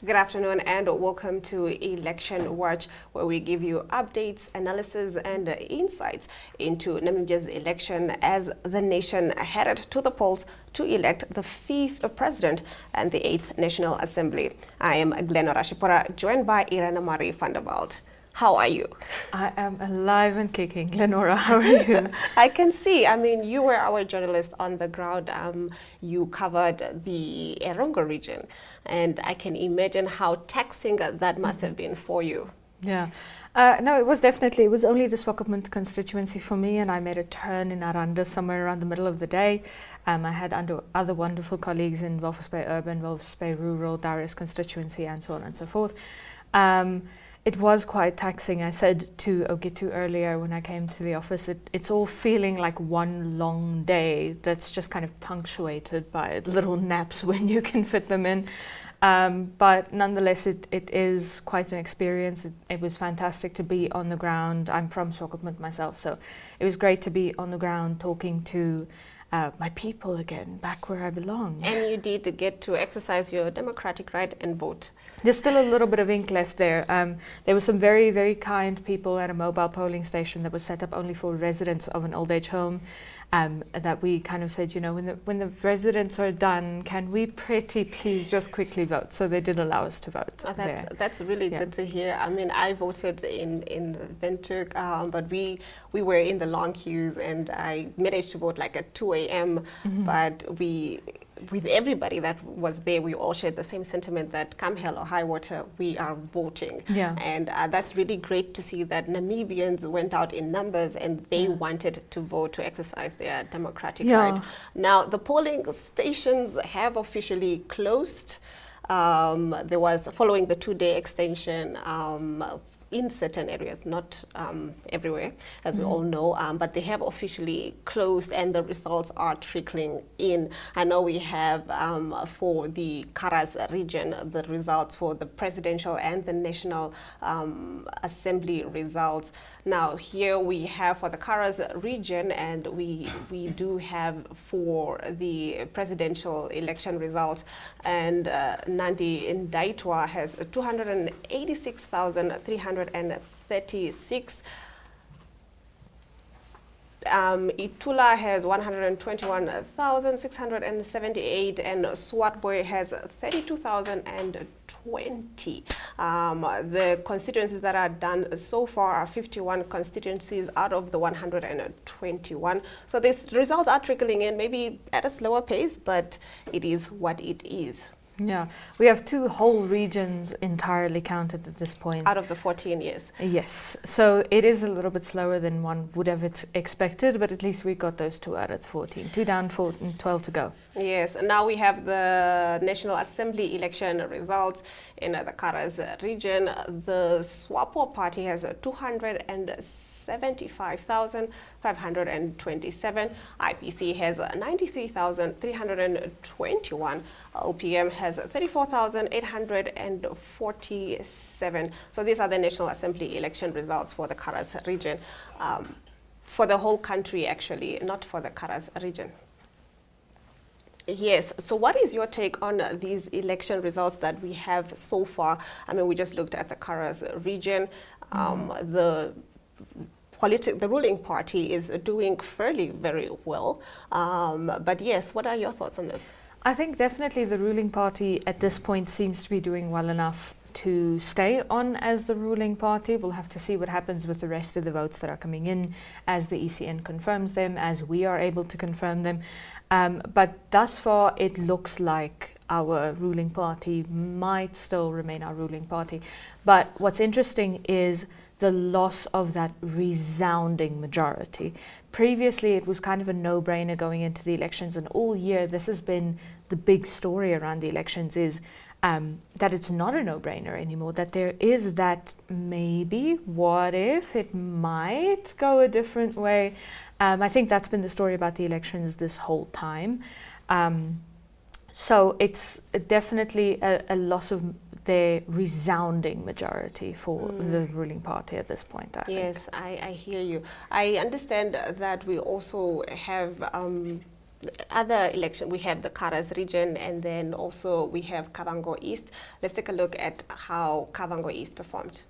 Good afternoon and welcome to Election Watch, where we give you updates, analysis and insights into Namibia's election as the nation headed to the polls to elect the 5th President and the 8th National Assembly. I am Glenora Shipora, joined by Irana Marie van der Veld. How are you? I am alive and kicking. Lenora, how are you? I can see. I mean, you were our journalist on the ground. You covered the Erongo region, and I can imagine how taxing that must have been for you. Yeah. No, it was only the Swakopmund constituency for me, and I made a turn in Aranda somewhere around the middle of the day. I had other wonderful colleagues in Walvis Bay Urban, Walvis Bay Rural, Darius constituency, and so on and so forth. It was quite taxing. I said to Ogitu earlier when I came to the office, it's all feeling like one long day that's just kind of punctuated by little naps when you can fit them in. But nonetheless, it is quite an experience. It was fantastic to be on the ground. I'm from Swakopmund myself, so it was great to be on the ground talking to my people again, back where I belong. And you did get to exercise your democratic right and vote. There's still a little bit of ink left there. There were some very, very kind people at a mobile polling station that was set up only for residents of an old age home. That we kind of said, you know, when the residents are done, can we pretty please just quickly vote? So they did allow us to vote. That's really good to hear. I mean, I voted in Windhoek, but we were in the long queues, and I managed to vote like at 2 a.m. But with everybody that was there, we all shared the same sentiment that come hell or high water, we are voting. Yeah. And that's really great to see that Namibians went out in numbers and they wanted to vote, to exercise their democratic right. Now, the polling stations have officially closed. There was, following the 2-day extension, in certain areas, not everywhere, as we all know, but they have officially closed and the results are trickling in. I know we have for the Karas region, the results for the presidential and the National Assembly results. Now here we have for the Karas region, and we do have for the presidential election results, and Nandi Ndaitwa has 286,336. Itula has 121,678, and Swartboy has 32,020. The constituencies that are done so far are 51 constituencies out of the 121. So these results are trickling in, maybe at a slower pace, but it is what it is. Yeah, we have 2 whole regions entirely counted at this point. Out of the 14 years. Yes, so it is a little bit slower than one would have expected, but at least we got those 2 out of the 14. 2 down, 4 and 12 to go. Yes, and now we have the National Assembly election results in the Karas region. The SWAPO party has 275,527. IPC has 93,321. LPM has 34,847. So these are the National Assembly election results for the Karas region. For the whole country, actually, not for the Karas region. Yes, so what is your take on these election results that we have so far? I mean, we just looked at the Karas region. The ruling party is doing fairly very well. But yes, what are your thoughts on this? I think definitely the ruling party at this point seems to be doing well enough to stay on as the ruling party. We'll have to see what happens with the rest of the votes that are coming in as the ECN confirms them, as we are able to confirm them. But thus far, it looks like our ruling party might still remain our ruling party. But what's interesting is the loss of that resounding majority. Previously, it was kind of a no-brainer going into the elections, and all year this has been the big story around the elections is that it's not a no-brainer anymore, that there is that maybe, what if, it might go a different way. I think that's been the story about the elections this whole time. So it's definitely a loss of their resounding majority for the ruling party at this point, I think. Yes, I hear you. I understand that we also have other election, we have the Karas region, and then also we have Kavango East. Let's take a look at how Kavango East performed.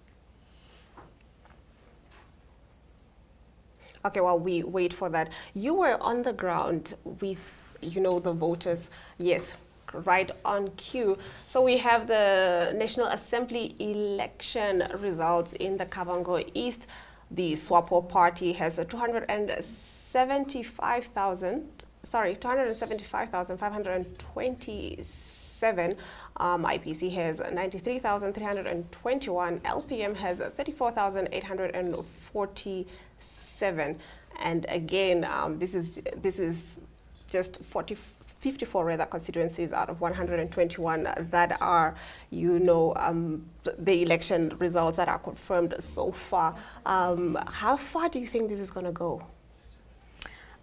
Okay, while we wait for that, you were on the ground with, the voters. Yes, right on cue. So we have the National Assembly election results in the Kavango East. The SWAPO party has a 275,527. IPC has 93,321. LPM has 34,847. And again, this is just 54 rather constituencies out of 121 that are, the election results that are confirmed so far. How far do you think this is going to go?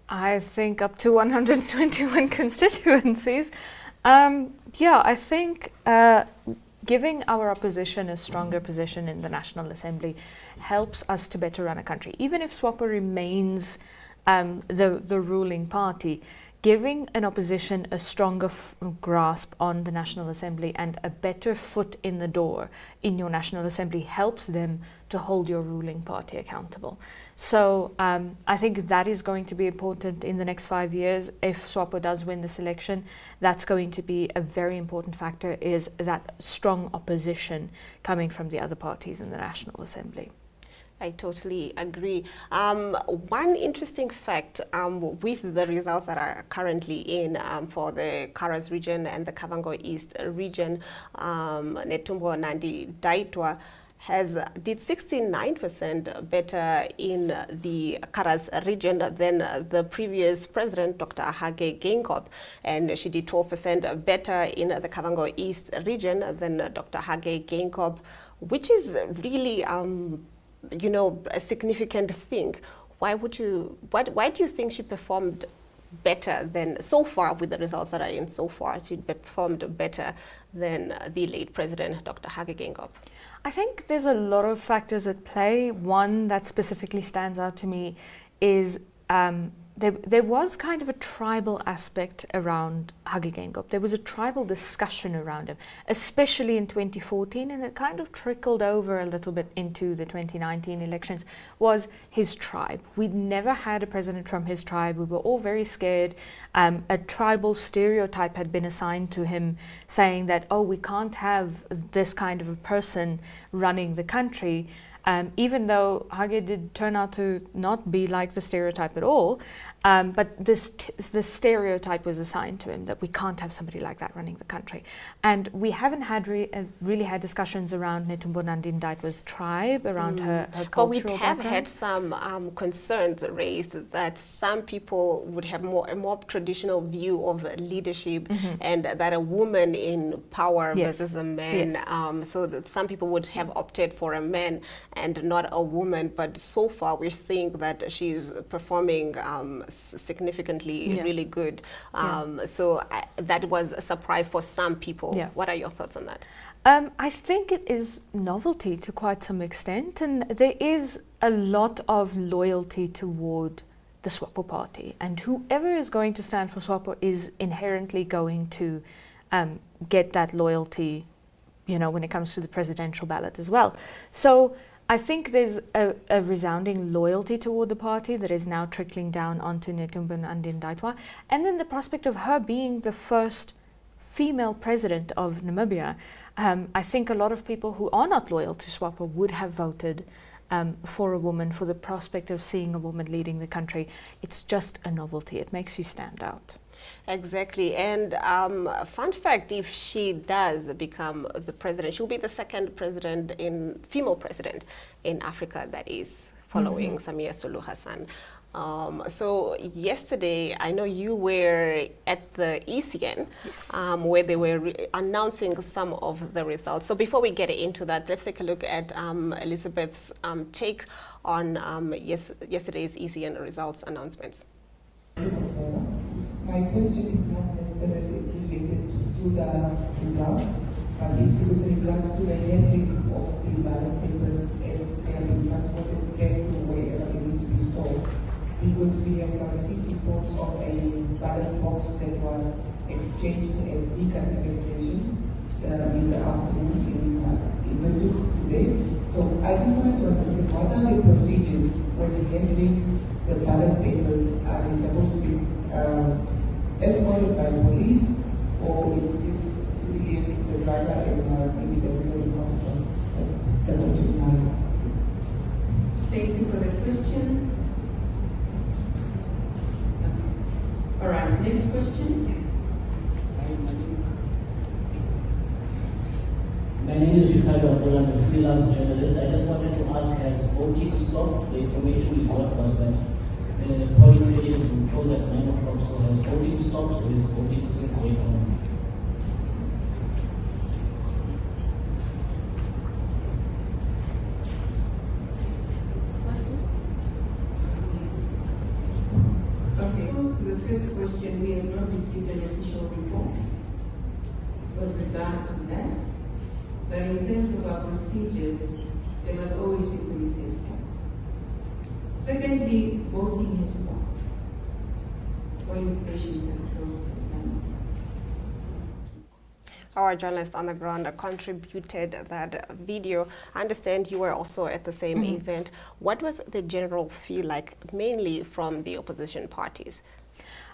I think up to 121 constituencies. I think giving our opposition a stronger position in the National Assembly helps us to better run a country. Even if SWAPO remains the ruling party, giving an opposition a stronger grasp on the National Assembly and a better foot in the door in your National Assembly helps them to hold your ruling party accountable. So I think that is going to be important in the next 5 years. If SWAPO does win this election, that's going to be a very important factor, is that strong opposition coming from the other parties in the National Assembly. I totally agree. One interesting fact with the results that are currently in for the Karas region and the Kavango East region, Netumbo Nandi-Ndaitwah did 69% better in the Karas region than the previous president, Dr. Hage Geingob, and she did 12% better in the Kavango East region than Dr. Hage Geingob, which is really a significant thing. Why do you think she performed better than, so far with the results that are in so far, she performed better than the late president, Dr. Hage Geingob? I think there's a lot of factors at play. One that specifically stands out to me is there was kind of a tribal aspect around Hage Geingob. There was a tribal discussion around him, especially in 2014, and it kind of trickled over a little bit into the 2019 elections, was his tribe. We'd never had a president from his tribe. We were all very scared. A tribal stereotype had been assigned to him, saying that, we can't have this kind of a person running the country. Even though Hage did turn out to not be like the stereotype at all, but the stereotype was assigned to him that we can't have somebody like that running the country. And we haven't had really had discussions around Netumbo Nandi-Ndaitwah's tribe, around her cultural But we have background. had some concerns raised that some people would have a more traditional view of leadership, and that a woman in power versus a man. So that some people would have opted for a man and not a woman, but so far we're seeing that she's performing significantly really good. So that was a surprise for some people. What are your thoughts on that? I think it is novelty to quite some extent, and there is a lot of loyalty toward the SWAPO party, and whoever is going to stand for SWAPO is inherently going to get that loyalty, when it comes to the presidential ballot as well. So I think there's a resounding loyalty toward the party that is now trickling down onto Netumbo Nandi-Ndaitwah, and then the prospect of her being the first female president of Namibia. I think a lot of people who are not loyal to SWAPO would have voted for a woman, for the prospect of seeing a woman leading the country. It's just a novelty. It makes you stand out. Exactly. And fun fact, if she does become the president, she'll be the second female president in Africa, that is, following Samia Suluhu Hassan. So yesterday, I know you were at the ECN, where they were announcing some of the results. So before we get into that, let's take a look at Elizabeth's take on yesterday's ECN results announcements. My question is not necessarily related to the results, but it's with regards to the handling of the ballot papers as they have been transported back to wherever they need to be stored. We because we have received reports of a ballot box that was exchanged at Vika station in the afternoon in Windhoek today. So I just wanted to understand, what are the procedures when handling the ballot papers? Are they supposed to be escorted by police, or is it just civilians, the driver and maybe the returning officer? That's the question I have. Thank you for the question. All right, next question. My name is Ricardo Apola, I'm a freelance journalist. I just wanted to ask, has voting stopped? The information we got was that the polling stations will close at 9 o'clock, so has voting stopped or is voting still going on? Okay, so the first question, we have not received an official report with regard to that. But in terms of our procedures, there must always be police escort. Secondly, voting has stopped. Polling stations have closed. Our journalist on the ground contributed that video. I understand you were also at the same event. What was the general feel like, mainly from the opposition parties?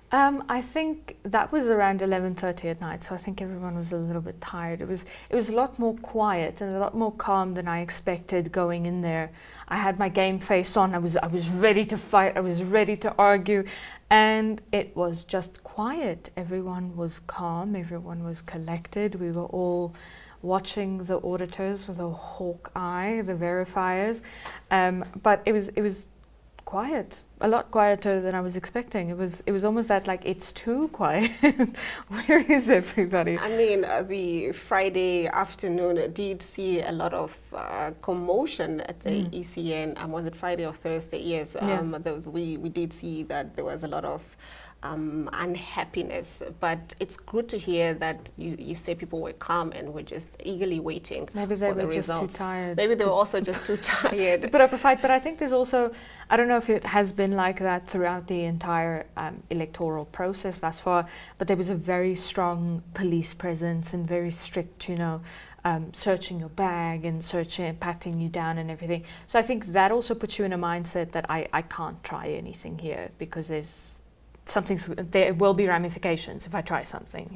I think that was around 11:30 at night, so I think everyone was a little bit tired. It was a lot more quiet and a lot more calm than I expected going in there. I had my game face on. I was ready to fight. I was ready to argue, and it was just quiet. Everyone was calm. Everyone was collected. We were all watching the auditors with a hawk eye, the verifiers, but it was quiet, a lot quieter than I was expecting. It was almost that, like, it's too quiet. Where is everybody? I mean, the Friday afternoon did see a lot of commotion at the ECN. Was it Friday or Thursday? Yes, we did see that there was a lot of unhappiness, but it's good to hear that you say people were calm and were just eagerly waiting. Maybe they for the were just results. too tired. Maybe they were also just too tired to put up a fight. But I think there's also, I don't know if it has been like that throughout the entire electoral process thus far, but there was a very strong police presence and very strict, searching your bag and patting you down and everything. So I think that also puts you in a mindset that I can't try anything here because there will be ramifications if I try something,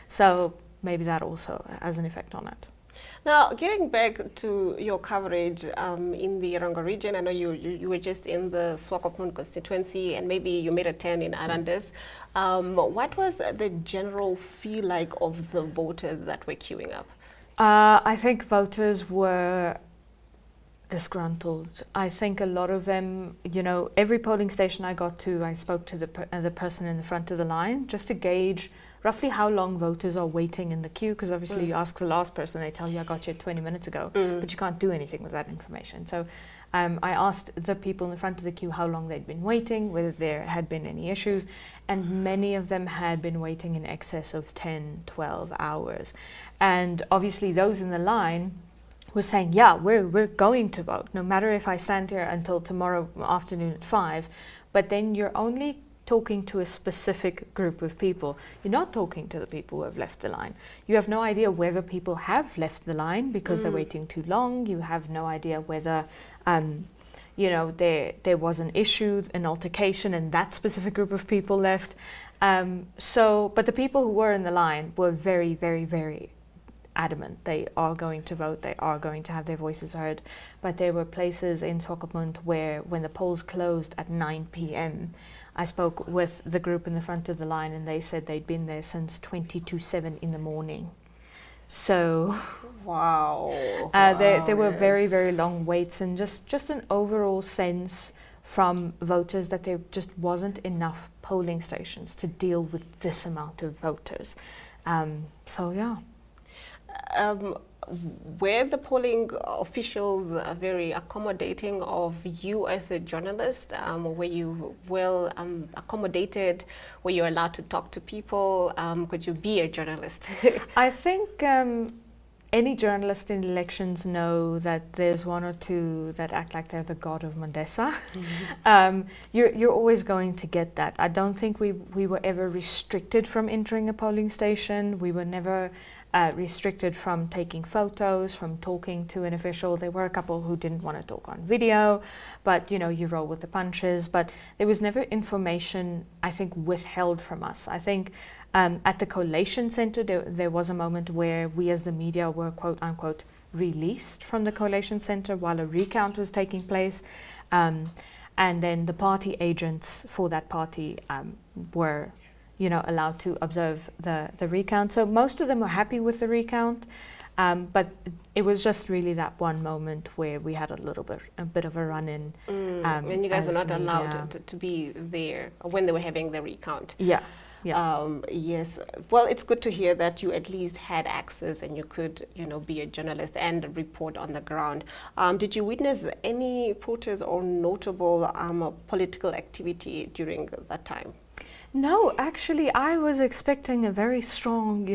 So maybe that also has an effect on it. Now, getting back to your coverage in the Erongo region, I know you were just in the Swakopmund constituency and maybe you made a turn in Arandes. What was the general feel like of the voters that were queuing up? I think voters were disgruntled. I think a lot of them, every polling station I got to, I spoke to the person in the front of the line just to gauge roughly how long voters are waiting in the queue, because obviously you ask the last person, they tell you I got you 20 minutes ago, but you can't do anything with that information. So I asked the people in the front of the queue how long they'd been waiting, whether there had been any issues, and many of them had been waiting in excess of 10, 12 hours. And obviously those in the line were saying, yeah, we're going to vote, no matter if I stand here until tomorrow afternoon at 5. But then you're only talking to a specific group of people. You're not talking to the people who have left the line. You have no idea whether people have left the line because they're waiting too long. You have no idea whether, there was an issue, an altercation, and that specific group of people left. But the people who were in the line were very, very, very adamant. They are going to vote, they are going to have their voices heard. But there were places in Swakopmund where when the polls closed at 9 p.m, I spoke with the group in the front of the line and they said they'd been there since 7 in the morning. So wow. There were very, very long waits and just an overall sense from voters that there just wasn't enough polling stations to deal with this amount of voters. Were the polling officials very accommodating of you as a journalist? Were you well accommodated? Were you allowed to talk to people? Could you be a journalist? I think any journalist in elections know that there's one or two that act like they're the god of Mandesa. You're always going to get that. I don't think we were ever restricted from entering a polling station. We were never restricted from taking photos, from talking to an official. There were a couple who didn't want to talk on video, but you roll with the punches. But there was never information, I think, withheld from us. I think at the collation center, there was a moment where we as the media were, quote unquote, released from the collation center while a recount was taking place. And then the party agents for that party were allowed to observe the recount. So most of them were happy with the recount, but it was just really that one moment where we had a bit of a run-in. And you guys were not allowed to be there when they were having the recount. Yeah. Yes. Well, it's good to hear that you at least had access and you could, be a journalist and report on the ground. Did you witness any protests or notable political activity during that time? No, actually, I was expecting a very strong,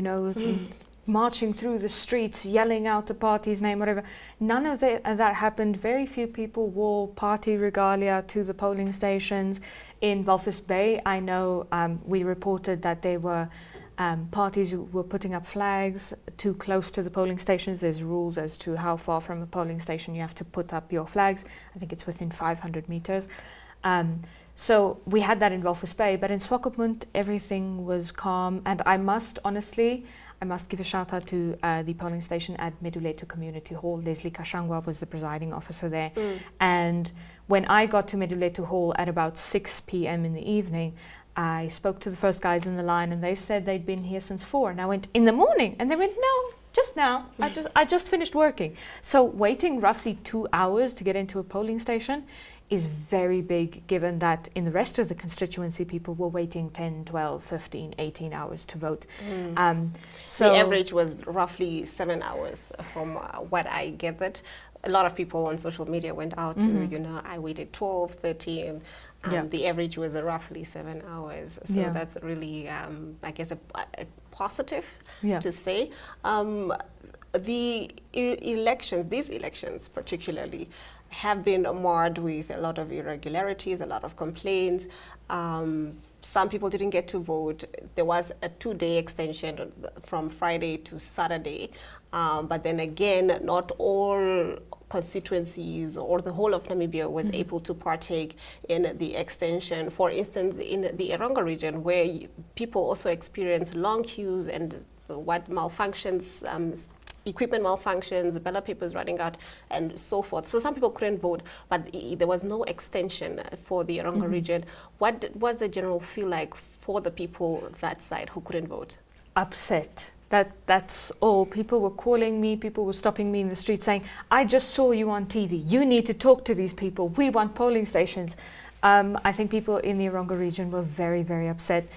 marching through the streets, yelling out the party's name, whatever. None of that happened. Very few people wore party regalia to the polling stations. In Walvis Bay, I know we reported that there were parties who were putting up flags too close to the polling stations. There's rules as to how far from a polling station you have to put up your flags. I think it's within 500 meters. So we had that in Walvis Bay, but in Swakopmund, everything was calm. And I must give a shout out to the polling station at Meduleto Community Hall. Leslie Kashangwa was the presiding officer there. And when I got to Meduleto Hall at about 6 p.m. in the evening, I spoke to the first guys in the line and they said they'd been here since 4. And I went, in the morning? And they went, no, just now. I just finished working. So waiting roughly 2 hours to get into a polling station is very big, given that in the rest of the constituency people were waiting 10, 12, 15, 18 hours to vote. So the average was roughly 7 hours from what I gathered. A lot of people on social media went out to, I waited 12, 13, and the average was roughly 7 hours. So that's really, I guess, a positive to say. These elections particularly, have been marred with a lot of irregularities, a lot of complaints. Some people didn't get to vote. There was a 2-day extension from Friday to Saturday. But then again, not all constituencies or the whole of Namibia was able to partake in the extension. For instance, in the Erongo region, where people also experience long queues and malfunctions, equipment malfunctions, ballot papers running out, and so forth. So some people couldn't vote, but there was no extension for the Erongo region. What was the general feel like for the people that side who couldn't vote? Upset. That's all. People were calling me, people were stopping me in the street saying, I just saw you on TV. You need to talk to these people. We want polling stations. I think people in the Erongo region were very, very upset.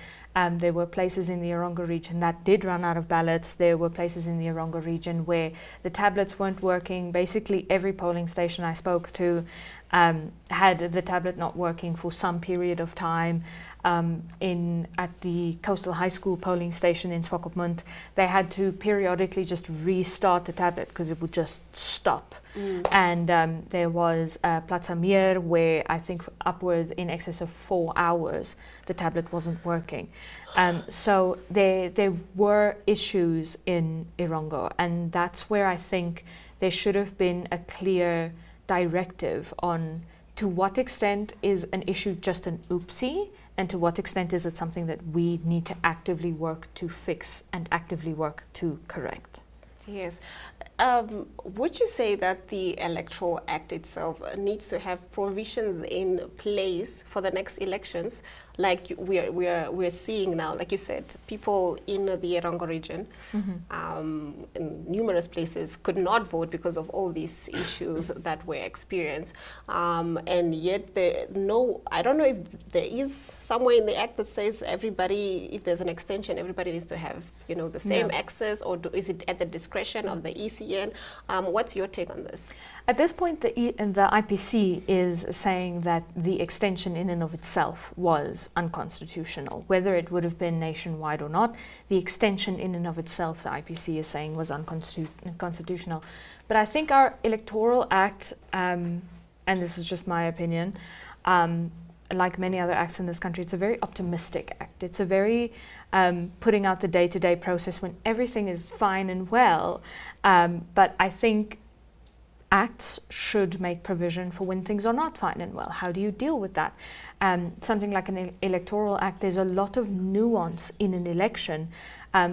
There were places in the Erongo region that did run out of ballots. There were places in the Erongo region where the tablets weren't working. Basically, every polling station I spoke to had the tablet not working for some period of time. At the Coastal High School polling station in Swakopmund, they had to periodically just restart the tablet because it would just stop. And there was Plaza Meer, where I think upwards in excess of 4 hours the tablet wasn't working. So there were issues in Erongo, and that's where I think there should have been a clear directive on to what extent is an issue just an oopsie, and to what extent is it something that we need to actively work to fix and actively work to correct. Yes. Would you say that the Electoral Act itself needs to have provisions in place for the next elections, like we're seeing now? Like you said, people in the Erongo region, in numerous places, could not vote because of all these issues that were experienced, and yet I don't know if there is somewhere in the Act that says everybody, if there's an extension, everybody needs to have the same access, or is it at the discretion of the EC? ECN. What's your take on this? At this point, the IPC is saying that the extension in and of itself was unconstitutional. Whether it would have been nationwide or not, the extension in and of itself, the IPC is saying, was unconstitutional. But I think our electoral act, and this is just my opinion, like many other acts in this country, it's a very optimistic act. It's a very putting out the day-to-day process when everything is fine and well. But I think acts should make provision for when things are not fine and well. How do you deal with that? Something like an electoral act, there's a lot of nuance in an election.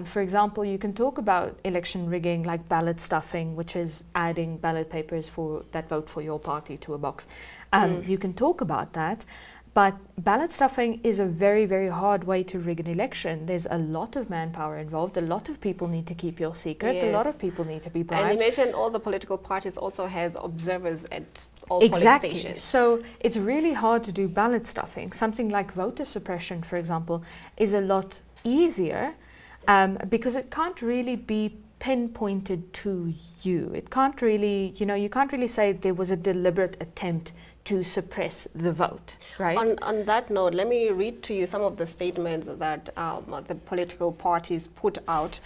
For example, you can talk about election rigging like ballot stuffing, which is adding ballot papers that vote for your party to a box. You can talk about that. But ballot stuffing is a very, very hard way to rig an election. There's a lot of manpower involved. A lot of people need to keep your secret. Yes. A lot of people need to be bribed. And you mentioned all the political parties also has observers at all Exactly. polling stations. So it's really hard to do ballot stuffing. Something like voter suppression, for example, is a lot easier because it can't really be pinpointed to you. It can't really, you can't really say there was a deliberate attempt to suppress the vote, right? On that note, let me read to you some of the statements that the political parties put out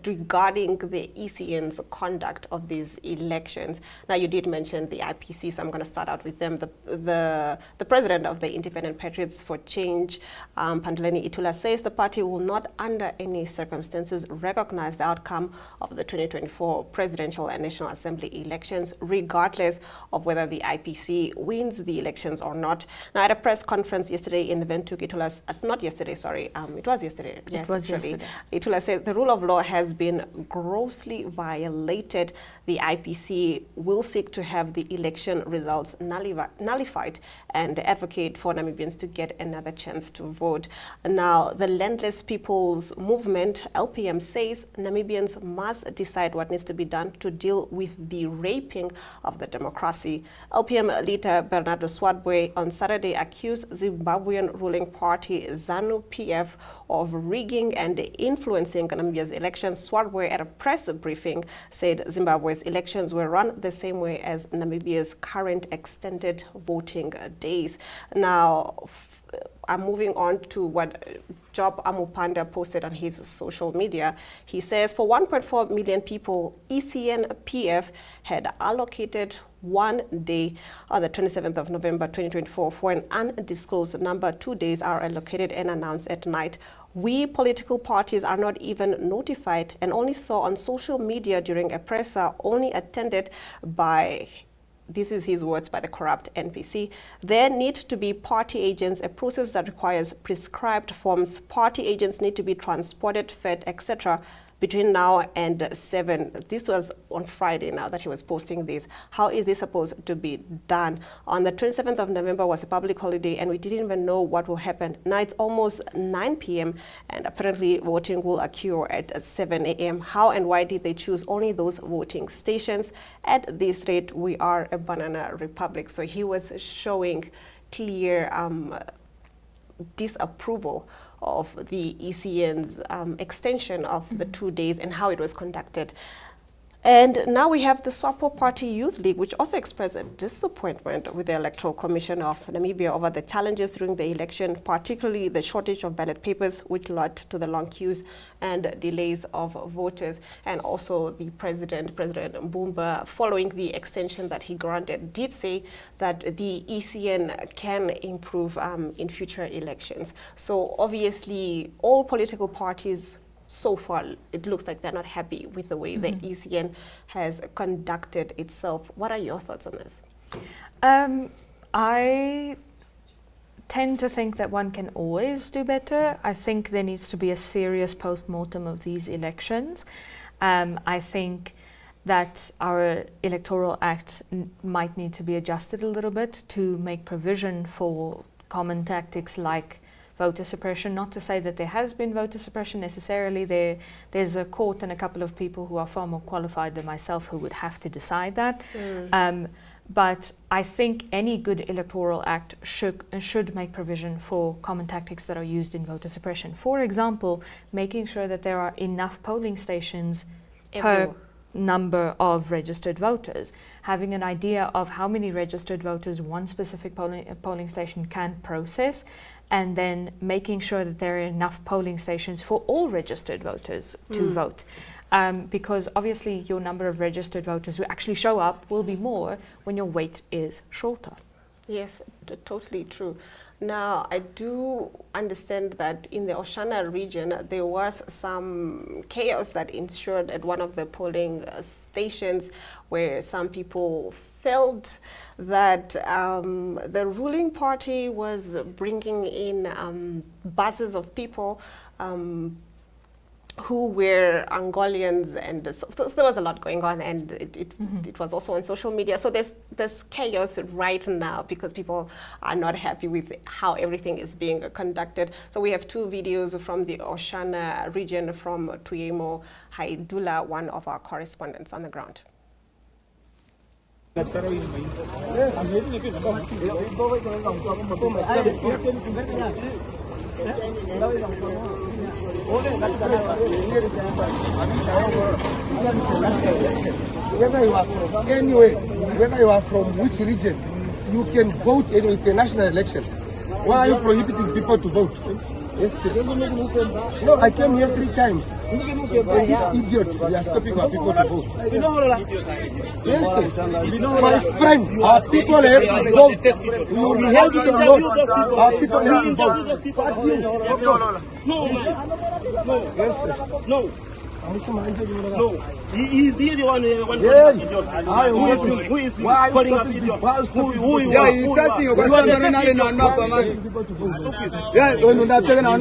regarding the ECN's conduct of these elections. Now, you did mention the IPC, so I'm going to start out with them. The president of the Independent Patriots for Change, Panduleni Itula, says the party will not under any circumstances recognize the outcome of the 2024 presidential and National Assembly elections, regardless of whether the IPC wins the elections or not. Now, at a press conference yesterday in Windhoek, Itula, not yesterday, sorry, it was yesterday. Yes, actually. Itula said the rule of law has been grossly violated. The IPC will seek to have the election results nullified and advocate for Namibians to get another chance to vote. Now, the Landless People's Movement, LPM, says Namibians must decide what needs to be done to deal with the raping of the democracy. LPM leader Bernardo Swadbwe on Saturday accused Zimbabwean ruling party ZANU-PF of rigging and influencing Namibia's elections. Swadbwe, at a press briefing, said Zimbabwe's elections were run the same way as Namibia's current extended voting days. Now, I'm moving on to what Job Amupanda posted on his social media. He says, for 1.4 million people, ECN-PF had allocated 1 day on the 27th of November 2024 for an undisclosed number. 2 days are allocated and announced at night. We political parties are not even notified and only saw on social media during a presser only attended by, this is his words, by the corrupt NPC. There need to be party agents, a process that requires prescribed forms. Party agents need to be transported, fed, etc. between now and 7. This was on Friday now that he was posting this. How is this supposed to be done? On the 27th of November was a public holiday and we didn't even know what will happen. Now it's almost 9 p.m. and apparently voting will occur at 7 a.m. How and why did they choose only those voting stations? At this rate, we are a banana republic. So he was showing clear disapproval of the ECN's extension of the 2 days and how it was conducted. And now we have the SWAPO Party Youth League, which also expressed a disappointment with the Electoral Commission of Namibia over the challenges during the election, particularly the shortage of ballot papers, which led to the long queues and delays of voters. And also the President Mbumba, following the extension that he granted, did say that the ECN can improve in future elections. So obviously all political parties, so far, it looks like they're not happy with the way the ECN has conducted itself. What are your thoughts on this? I tend to think that one can always do better. I think there needs to be a serious post-mortem of these elections. I think that our electoral act might need to be adjusted a little bit to make provision for common tactics like voter suppression. Not to say that there has been voter suppression necessarily. There's a court and a couple of people who are far more qualified than myself who would have to decide that. But I think any good electoral act should make provision for common tactics that are used in voter suppression. For example, making sure that there are enough polling stations per number of registered voters. Having an idea of how many registered voters one specific polling station can process, and then making sure that there are enough polling stations for all registered voters to vote. Because obviously your number of registered voters who actually show up will be more when your wait is shorter. Yes, totally true. Now, I do understand that in the Oshana region, there was some chaos that ensued at one of the polling stations where some people felt that the ruling party was bringing in buses of people who were Angolians, and so there was a lot going on, and it was also on social media. So there's chaos right now because people are not happy with how everything is being conducted. So we have two videos from the Oshana region from Tuyemo Haidula, one of our correspondents on the ground. Anyway, whether you are from which region, you can vote anyway. It's a national election. Why are you prohibiting people to vote? Yes, yes. No, I came here 3 times. These idiots, they are stopping our people to vote. Yes, yes. My friend, our people have to vote. We held it on vote. Our people have to vote. Fuck you. No. Yes, yes. No. No. He is the one calling Yes. us idiot. Who is Who is calling us idiot? Who you Yeah, are? he's Who something you about are? something on yeah, when you not taking on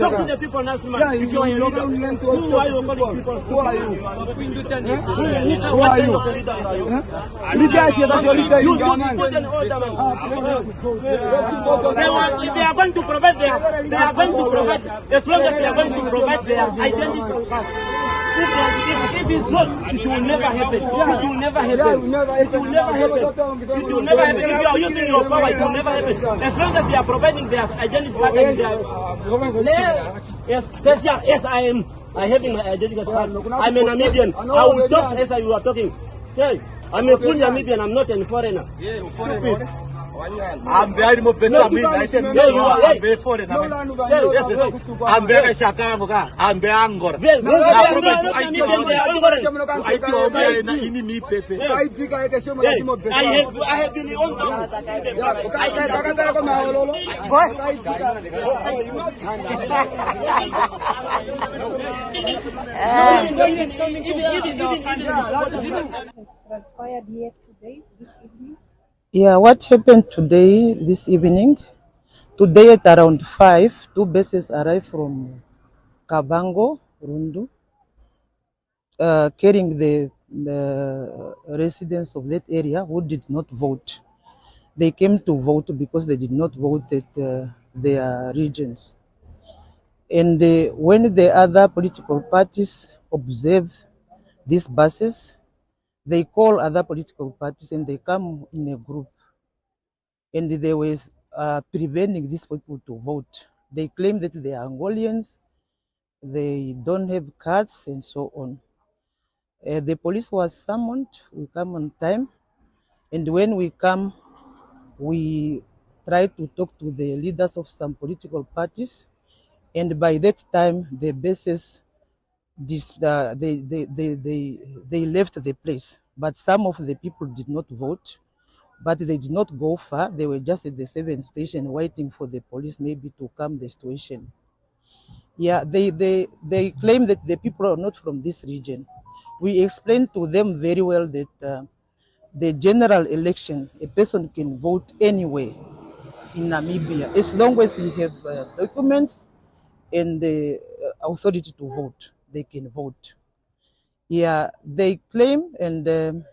Talk to the people now, man. If you are a leader, who are you calling people? Who are you? Who are you? Leader, that's your leader. You should put an order, man. They are going to provide they are going to provide, as long as they are going to provide their identity card. If it's not, it will never happen. It will never happen. It will never happen. It will never happen. If you are using your power, it will never happen. As long as they are providing their identity card and yes, I am. I have my identity card. I'm a Namibian. I will talk as you are talking. Hey, I'm a full Namibian. I'm not a foreigner. Yeah, foreigner. I'm very much better. I said, Yeah, you are. I'm very foreign. I'm very shaka. I'm very angor. I have been has transpired here today, this evening? Yeah, what happened today, this evening? Today at around 5, 2 buses arrived from Kabango, Rundu, carrying the residents of that area who did not vote. They came to vote because they did not vote at their regions. And when the other political parties observe these buses, they call other political parties and they come in a group. And they were preventing these people to vote. They claim that they are Angolians, they don't have cards and so on. The police was summoned, we come on time. And when we come, we try to talk to the leaders of some political parties. And by that time, the bases, they left the place. But some of the people did not vote, but they did not go far. They were just at the 7th station waiting for the police maybe to calm the situation. Yeah, they claim that the people are not from this region. We explained to them very well that the general election, a person can vote anywhere in Namibia, as long as he has documents and the authority to vote, they can vote. Yeah, they claim, and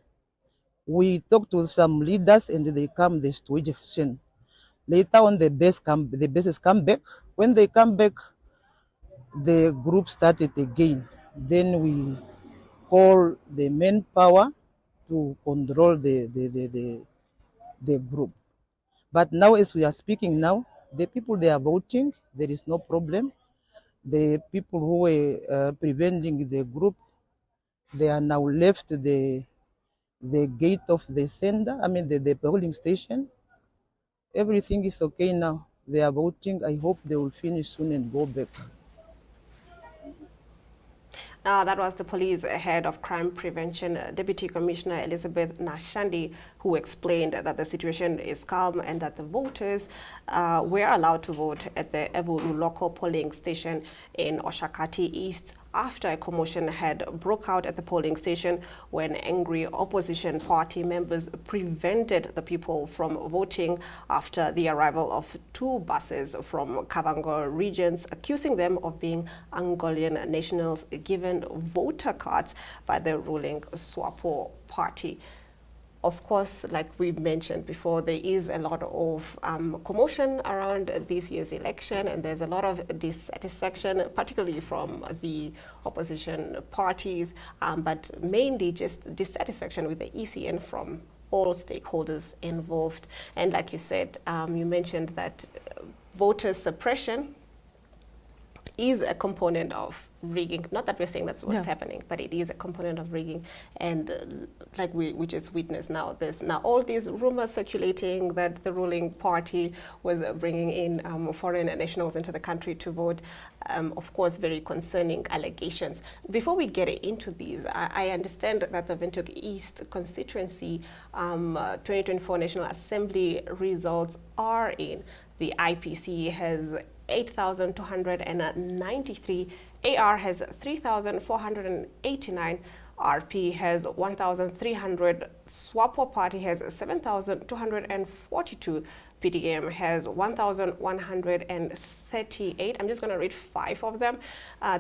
we talked to some leaders and they calm the situation. Later on, the bases come back. When they come back, the group started again. Then we call the manpower to control the group. But now, as we are speaking now, the people, they are voting. There is no problem. The people who were preventing the group, they are now left the gate of the center, I mean the polling station. Everything is okay now. They are voting. I hope they will finish soon and go back. That was the police head of crime prevention, Deputy Commissioner Elizabeth Nashandi, who explained that the situation is calm and that the voters were allowed to vote at the Ebulu local polling station in Oshakati East after a commotion had broke out at the polling station when angry opposition party members prevented the people from voting after the arrival of 2 buses from Kavango regions, accusing them of being Angolan nationals given voter cards by the ruling SWAPO party. Of course, like we mentioned before, there is a lot of commotion around this year's election, and there's a lot of dissatisfaction, particularly from the opposition parties, but mainly just dissatisfaction with the ECN from all stakeholders involved. And like you said, you mentioned that voter suppression is a component of rigging. Not that we're saying that's what's happening, but it is a component of rigging. And like we just witnessed now, there's now all these rumors circulating that the ruling party was bringing in foreign nationals into the country to vote. Of course, very concerning allegations. Before we get into these, I understand that the Windhoek East constituency 2024 National Assembly results are in. The IPC has 8,293, AR has 3,489, RP has 1,300, SWAPO party has 7,242, PDM has 1,138. I'm just going to read 5 of them,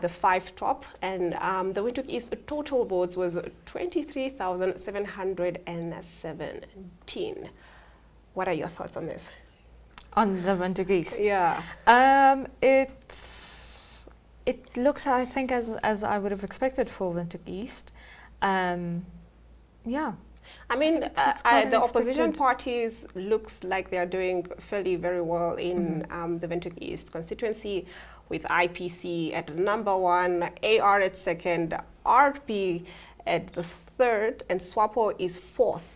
the 5 top, and the Windhoek East total votes was 23,717. What are your thoughts on this? On the Windhoek East? Yeah. It looks, I think, as I would have expected for Windhoek East. Yeah. I mean, the opposition parties looks like they are doing fairly very well in the Windhoek East constituency, with IPC at number 1, AR at 2nd, RP at the 3rd, and SWAPO is 4th.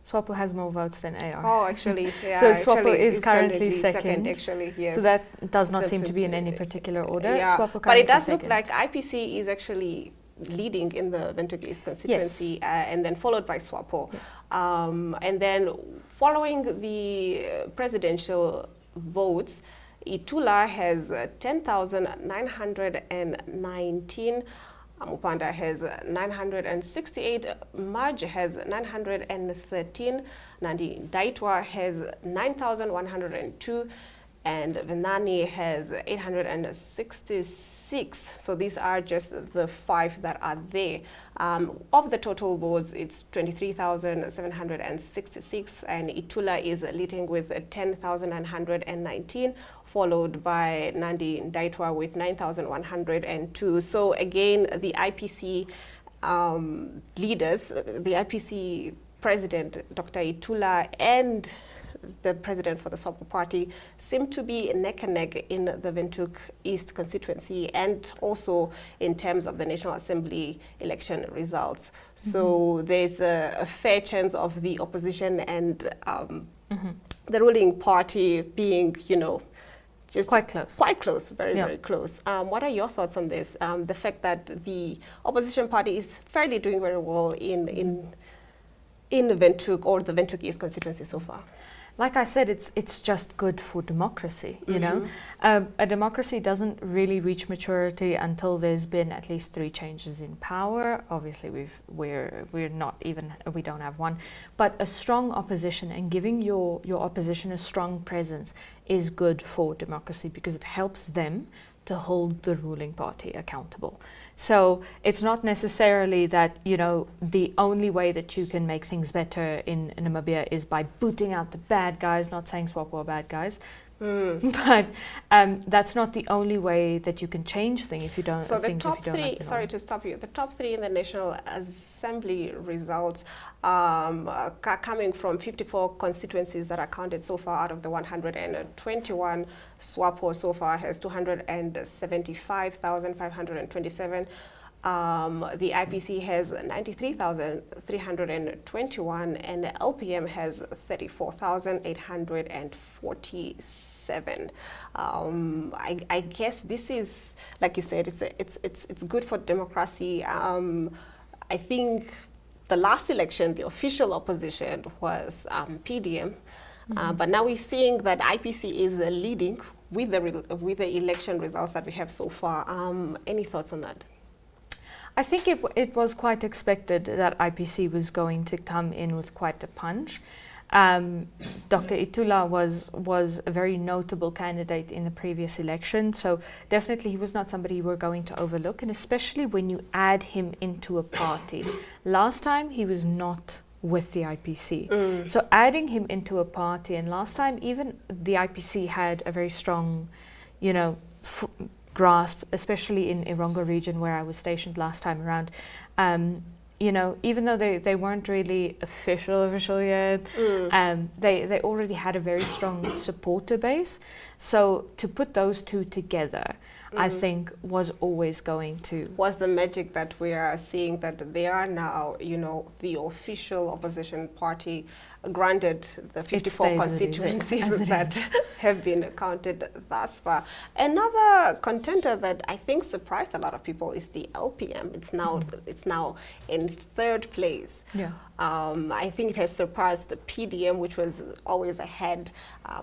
SWAPO has more votes than AR. Oh, actually, yeah. So SWAPO is currently second. Actually, yes. So that does not seem to be in any particular order. Yeah. SWAPO but it does second. look like IPC is actually leading in the Windhoek East constituency, and then followed by SWAPO. Yes. And then following the presidential votes, Itula has 10,919. Mupanda has 968, Maj has 913, Nandi Daitwa has 9,102, and Venani has 866. So these are just the 5 that are there. Of the total votes, it's 23,766, and Itula is leading with 10,919, followed by Nandi Daitwa with 9,102. So again, the IPC leaders, the IPC president, Dr. Itula, and the president for the SWAPO party seem to be neck and neck in the Windhoek East constituency, and also in terms of the National Assembly election results. So there's a fair chance of the opposition and the ruling party being, you know, just quite close, very close. What are your thoughts on this? The fact that the opposition party is fairly doing very well in Windhoek, or the Windhoek East constituency so far? Like I said, it's just good for democracy, you know. A democracy doesn't really reach maturity until there's been at least 3 changes in power. Obviously, we don't have one, but a strong opposition and giving your opposition a strong presence is good for democracy, because it helps them to hold the ruling party accountable. So it's not necessarily that, you know, the only way that you can make things better in Namibia is by booting out the bad guys, not saying SWAPO are bad guys. But that's not the only way that you can change things if you don't. So the things top if you don't three, like the sorry norm. to stop you, the top three in the National Assembly results coming from 54 constituencies that are counted so far out of the 121. SWAPO so far has 275,527. The IPC has 93,321 and the LPM has 34,847. I guess this is, like you said, it's good for democracy. I think the last election, the official opposition was PDM. But now we're seeing that IPC is leading with the election results that we have so far. Any thoughts on that? I think it was quite expected that IPC was going to come in with quite a punch. Dr. Itula was a very notable candidate in the previous election, so definitely he was not somebody we're going to overlook, and especially when you add him into a party. Last time he was not with the IPC. So adding him into a party, and last time even the IPC had a very strong, grasp, especially in Irongo region where I was stationed last time around. Even though they weren't really official yet, they already had a very strong supporter base. So to put those two together, I think was always going to... Was the magic that we are seeing that they are now, the official opposition party, granted the 54 constituencies that have been counted thus far. Another contender that I think surprised a lot of people is the LPM. It's now in third place. Yeah. I think it has surpassed the PDM, which was always ahead.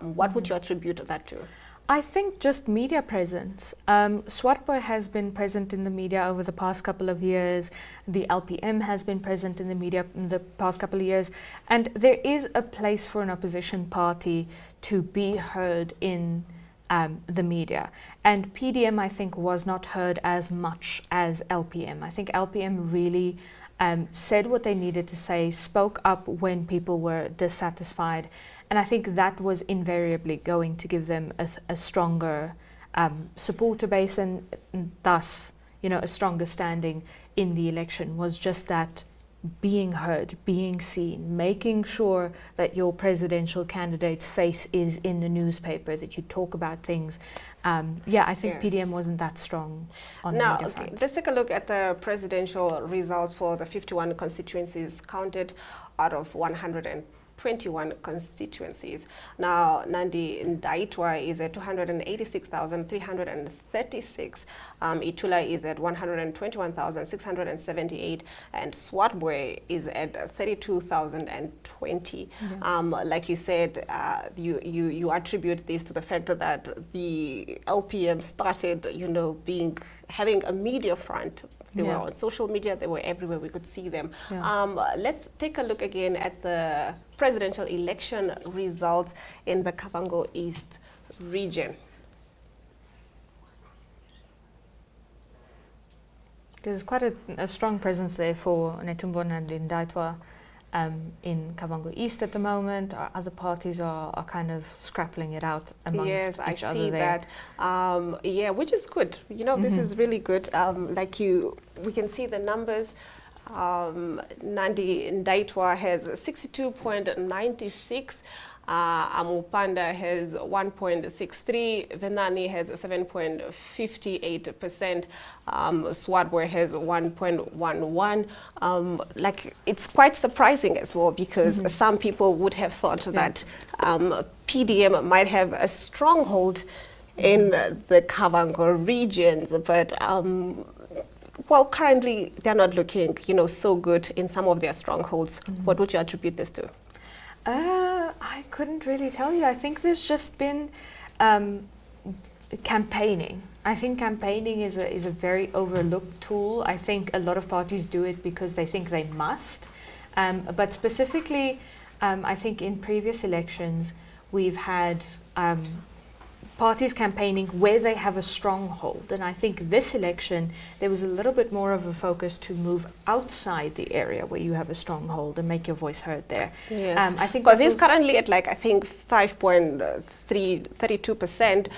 What would you attribute that to? I think just media presence. SWATPO has been present in the media over the past couple of years. The LPM has been present in the media in the past couple of years. And there is a place for an opposition party to be heard in the media. And PDM, I think, was not heard as much as LPM. I think LPM really said what they needed to say, spoke up when people were dissatisfied. And I think that was invariably going to give them a stronger supporter base and thus, a stronger standing in the election, was just that being heard, being seen, making sure that your presidential candidate's face is in the newspaper, that you talk about things. I think PDM wasn't that strong on the media front. Let's take a look at the presidential results for the 51 constituencies counted out of 121 constituencies. Now, Nandi Ndaitwa is at 286,336. Itula is at 121,678, and Swatbwe is at 32,020. Like you said, you attribute this to the fact that the LPM started, having a media front. They were on social media, they were everywhere, we could see them. Let's take a look again at the presidential election results in the Kavango East region. There's quite a strong presence there for Netumbo and Ndaitwa in Kavango East at the moment. Our other parties are kind of scrapping it out amongst each other. Yes, I see that. Which is good. This is really good. We can see the numbers. Nandi Ndaitwa has 62.96. Amupanda has 1.63, Venani has 7.58%, Swadwe has 1.11. It's quite surprising as well, because some people would have thought that PDM might have a stronghold in the Kavango regions, but currently they're not looking, so good in some of their strongholds. What would you attribute this to? I couldn't really tell you. I think there's just been campaigning. I think campaigning is a very overlooked tool. I think a lot of parties do it because they think they must. But specifically, I think in previous elections, we've had parties campaigning where they have a stronghold. And I think this election, there was a little bit more of a focus to move outside the area where you have a stronghold and make your voice heard there. Yes, I think because he's currently at like, I think 5.32%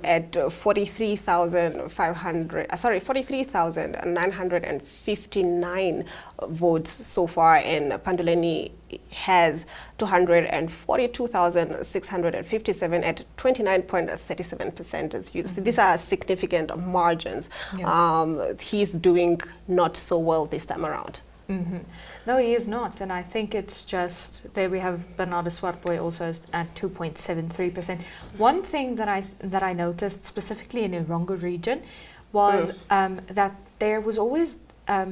at 43,959 votes so far, and Panduleni has 242,657 at 29.37%. So these are significant margins. Yeah. He's doing not so well this time around. Mm-hmm. No, he is not, and I think it's just there we have Bernardo Swartboy also at 2.73%. One thing that I noticed specifically in the Irongo region was that there was always a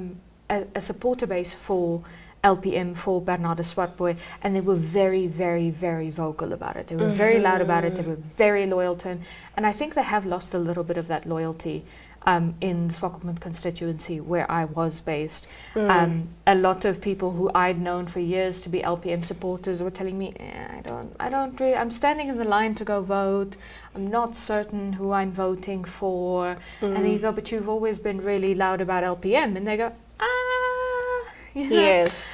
supporter base for LPM, for Bernardo Swartboy, and they were very, very, very vocal about it. They were very loud about it. They were very loyal to him, and I think they have lost a little bit of that loyalty. In the Swakopmund constituency where I was based. A lot of people who I'd known for years to be LPM supporters were telling me, I'm standing in the line to go vote, I'm not certain who I'm voting for. And then you go, but you've always been really loud about LPM, and they go, you know? Yes.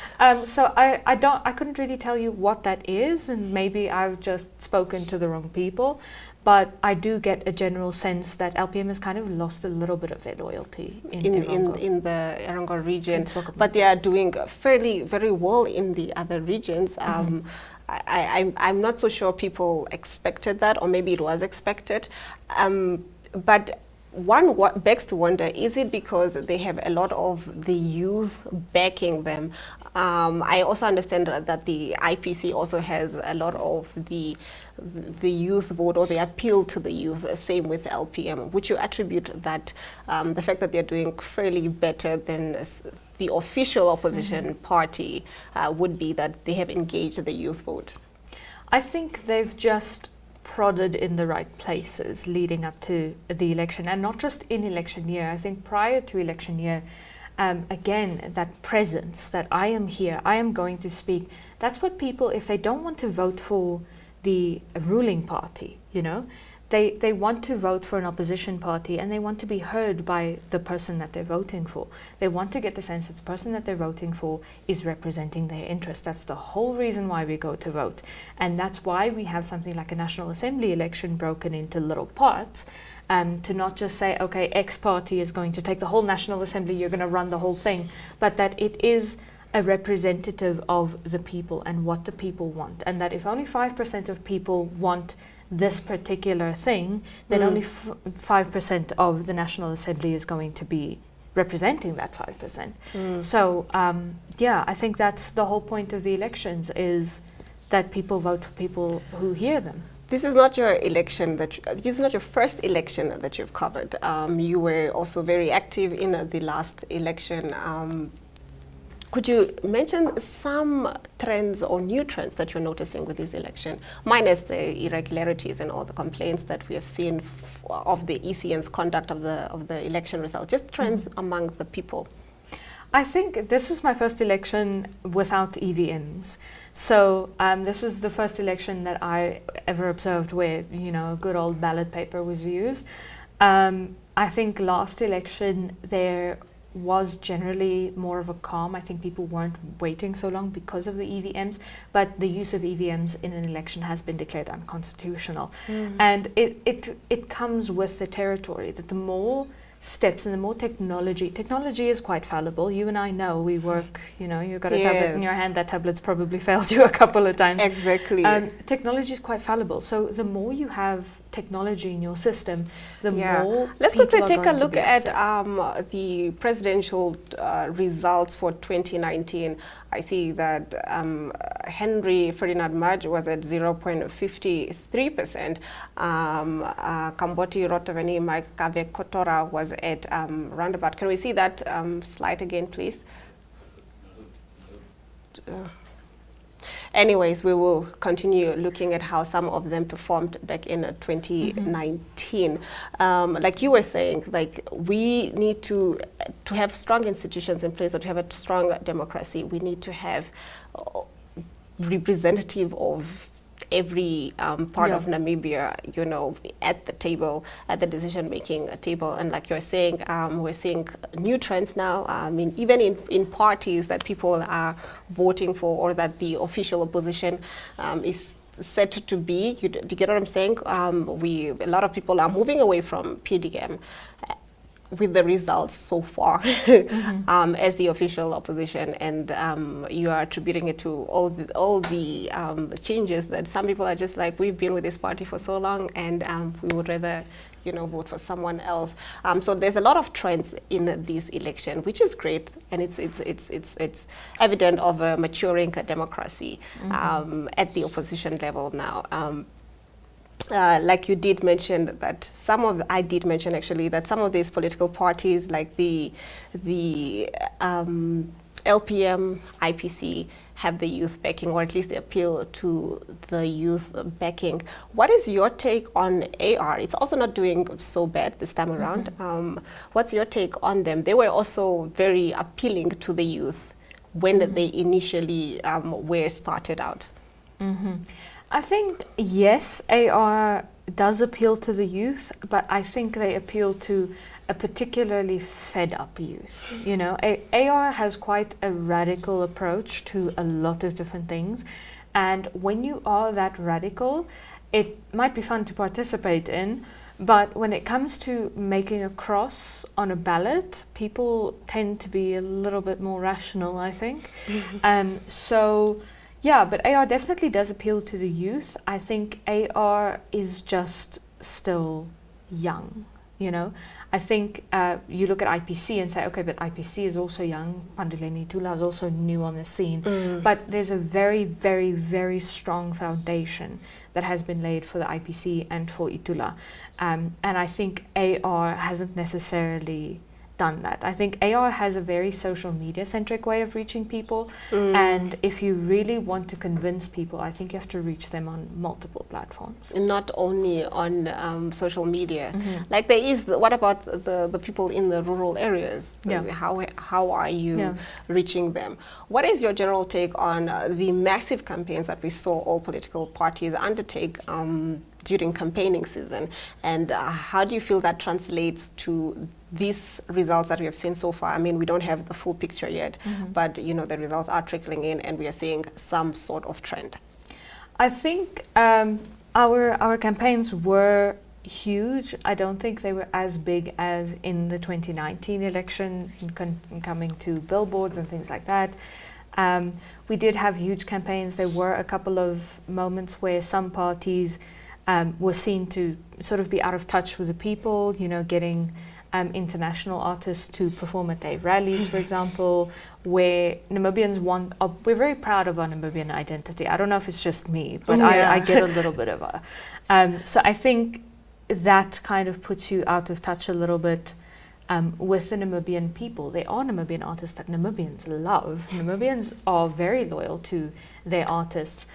So I couldn't really tell you what that is, and maybe I've just spoken to the wrong people. But I do get a general sense that LPM has kind of lost a little bit of their loyalty in the Irongo region, but they are doing fairly very well in the other regions. I'm not so sure people expected that, or maybe it was expected. But one begs to wonder, is it because they have a lot of the youth backing them? I also understand that the IPC also has a lot of the youth vote, or the appeal to the youth, same with LPM. Would you attribute that the fact that they're doing fairly better than the official opposition party would be that they have engaged the youth vote? I think they've just prodded in the right places leading up to the election, and not just in election year. I think prior to election year, again, that presence, that I am here, I am going to speak, that's what people, if they don't want to vote for the ruling party, you know, they want to vote for an opposition party, and they want to be heard by the person that they're voting for. They want to get the sense that the person that they're voting for is representing their interest. That's the whole reason why we go to vote. And that's why we have something like a National Assembly election broken into little parts, to not just say, okay, X party is going to take the whole National Assembly, you're going to run the whole thing, but that it is a representative of the people and what the people want. And that if only 5% of people want this particular thing, then only 5% of the National Assembly is going to be representing that 5%. So, yeah, I think that's the whole point of the elections, is that people vote for people who hear them. This is not your election this is not your first election that you've covered. You were also very active in the last election. Could you mention some trends or new trends that you're noticing with this election, minus the irregularities and all the complaints that we have seen of the ECN's conduct of the election result? Just trends among the people. I think this was my first election without EVMs. So this was the first election that I ever observed where, you know, a good old ballot paper was used. I think last election there was generally more of a calm. I think people weren't waiting so long because of the EVMs, but the use of EVMs in an election has been declared unconstitutional. And it comes with the territory, that the more steps and the more technology is quite fallible. You and I know, we work, you know, you've got a tablet in your hand, that tablet's probably failed you a couple of times. Exactly. Technology is quite fallible. So the more you have technology in your system, the more Let's people quickly are take a going to look be at upset. the presidential results for 2019. I see that Henry Ferdinand Mudge was at 0.53%. Kamboti Rotaveni Mike Kave Kotora was at roundabout. Can we see that slide again, please? Anyways, we will continue looking at how some of them performed back in 2019. Like you were saying, like we need to have strong institutions in place, or to have a strong democracy. We need to have representative of every part of Namibia, you know, at the table, at the decision-making table. And like you're saying, we're seeing new trends now. I mean, even in parties that people are voting for, or that the official opposition is set to be. Do you get what I'm saying? A lot of people are moving away from PDM with the results so far as the official opposition, and you are attributing it to all the changes that some people are just like, we've been with this party for so long, and we would rather, you know, vote for someone else. So there's a lot of trends in this election, which is great, and it's evident of a maturing democracy at the opposition level now. Like you did mention that I did mention actually that some of these political parties, like the LPM, IPC, have the youth backing, or at least they appeal to the youth backing. What is your take on AR? It's also not doing so bad this time around. What's your take on them? They were also very appealing to the youth when they initially were started out. I think, yes, AR does appeal to the youth, but I think they appeal to a particularly fed up youth. You know, AR has quite a radical approach to a lot of different things. And when you are that radical, it might be fun to participate in, but when it comes to making a cross on a ballot, people tend to be a little bit more rational, I think. Yeah, but AR definitely does appeal to the youth. I think AR is just still young, you know. I think you look at IPC and say, okay, but IPC is also young. Panduleni Tula is also new on the scene. But there's a very, very, very strong foundation that has been laid for the IPC and for Itula. And I think AR hasn't necessarily done that. I think AR has a very social media centric way of reaching people, and if you really want to convince people, I think you have to reach them on multiple platforms. Not only on social media. Like there is, what about the people in the rural areas? How are you reaching them? What is your general take on the massive campaigns that we saw all political parties undertake during campaigning season, and how do you feel that translates to these results that we have seen so far? I mean, we don't have the full picture yet, but you know, the results are trickling in and we are seeing some sort of trend. I think our campaigns were huge. I don't think they were as big as in the 2019 election in coming to billboards and things like that. We did have huge campaigns. There were a couple of moments where some parties were seen to sort of be out of touch with the people, you know, getting international artists to perform at their rallies, for example, where Namibians we're very proud of our Namibian identity. I don't know if it's just me, but I get a little bit of a. So I think that kind of puts you out of touch a little bit with the Namibian people. There are Namibian artists that Namibians love. Namibians are very loyal to their artists.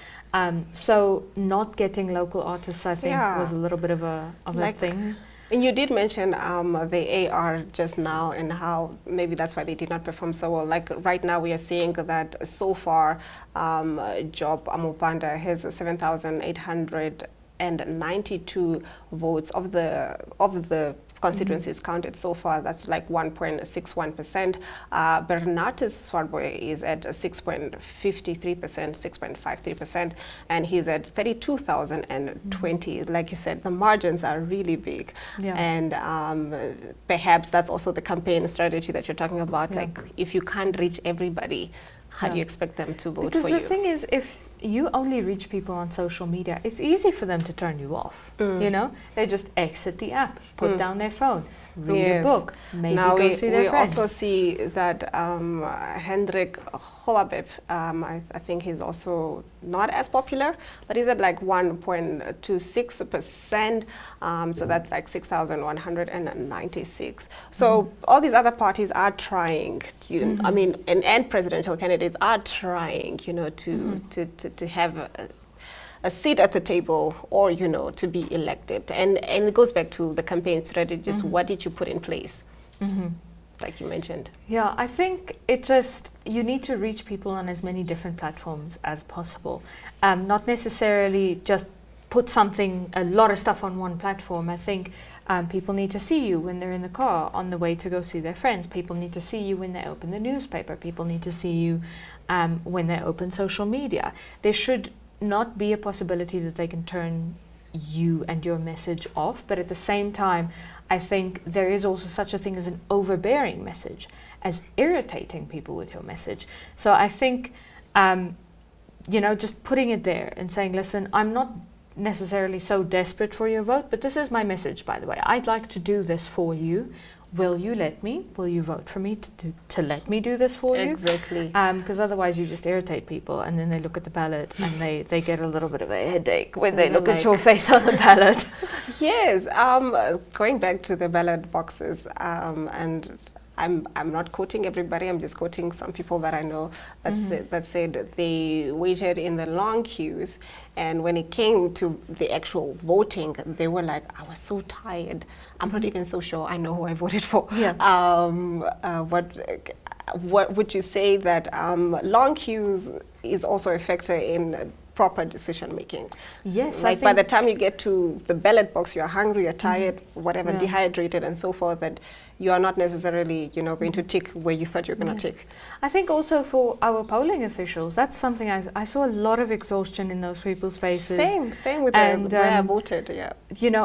So not getting local artists, I think, was a little bit of a thing. And you did mention the AR just now, and how maybe that's why they did not perform so well. Like right now we are seeing that so far Job Amupanda has 7,892 votes of the constituencies counted so far. That's like 1.61%. Bernardus Swartboy is at 6.53%, 6.53%, and he's at 32,020. Like you said, the margins are really big. And perhaps that's also the campaign strategy that you're talking about. Like if you can't reach everybody, how do you expect them to vote for you? Because the thing is, if you only reach people on social media, it's easy for them to turn you off. You know, they just exit the app, put down their phone, read a book, maybe go see their friends. We also see that Hendrik Hoabeb, I think he's also not as popular, but he's at like 1.26%, so that's like 6,196. So all these other parties are trying, I mean, and presidential candidates are trying, you know, to have a seat at the table, or you know, to be elected, and it goes back to the campaign strategies. What did you put in place? like you mentioned. Yeah, I think you need to reach people on as many different platforms as possible. Not necessarily just put a lot of stuff on one platform. I think people need to see you when they're in the car on the way to go see their friends. People need to see you when they open the newspaper. People need to see you when they open social media. There should not be a possibility that they can turn you and your message off, but at the same time, I think there is also such a thing as an overbearing message, as irritating people with your message. So I think, just putting it there and saying, listen, I'm not necessarily so desperate for your vote, but this is my message, by the way. I'd like to do this for you. Will you let me? Will you vote for me to let me do this for you? Exactly. Because otherwise you just irritate people, and then they look at the ballot and they get a little bit of a headache when they look at your face on the ballot. Yes. Going back to the ballot boxes, and I'm not quoting everybody, I'm just quoting some people that I know that said they waited in the long queues, and when it came to the actual voting, they were like, I was so tired. I'm not even so sure I know who I voted for. Yeah. What would you say that long queues is also a factor in proper decision making? Yes, like by the time you get to the ballot box, you're hungry, you're tired, whatever, dehydrated and so forth, that you are not necessarily, going to tick where you thought you were going to tick. I think also for our polling officials, that's something I saw a lot of exhaustion in those people's faces. Same with where I voted, yeah.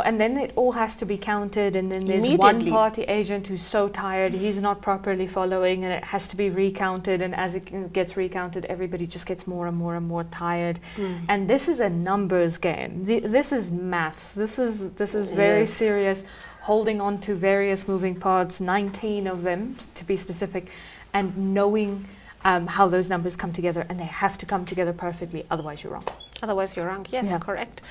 And then it all has to be counted, and then there's one party agent who's so tired, he's not properly following, and it has to be recounted, and as it gets recounted, everybody just gets more and more and more tired. And this is a numbers game. This is maths. This is very serious, holding on to various moving parts, 19 of them to be specific, and knowing how those numbers come together, and they have to come together perfectly, otherwise you're wrong. Otherwise you're wrong, yes, correct.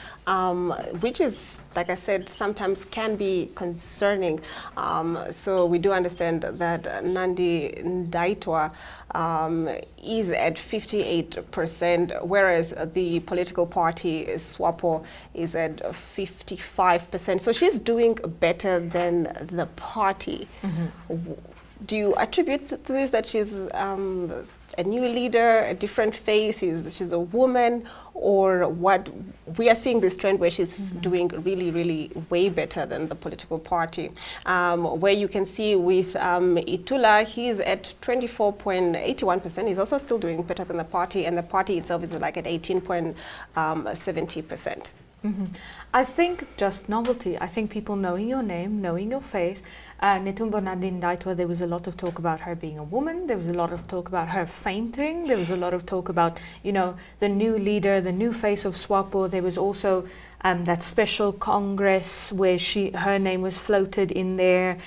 Which is, like I said, sometimes can be concerning. So we do understand that Nandi Ndaitwa is at 58%, whereas the political party SWAPO is at 55%. So she's doing better than the party. Do you attribute to this that she's a new leader, a different face, she's a woman, or what? We are seeing this trend where she's doing really, really way better than the political party. Where you can see with Itula, he's at 24.81%. He's also still doing better than the party, and the party itself is like at 18.70%. I think just novelty. I think people knowing your name, knowing your face. Netumbo Nandi-Ndaitwah, there was a lot of talk about her being a woman. There was a lot of talk about her fainting. There was a lot of talk about, the new leader, the new face of SWAPO. There was also that special congress where her name was floated in there.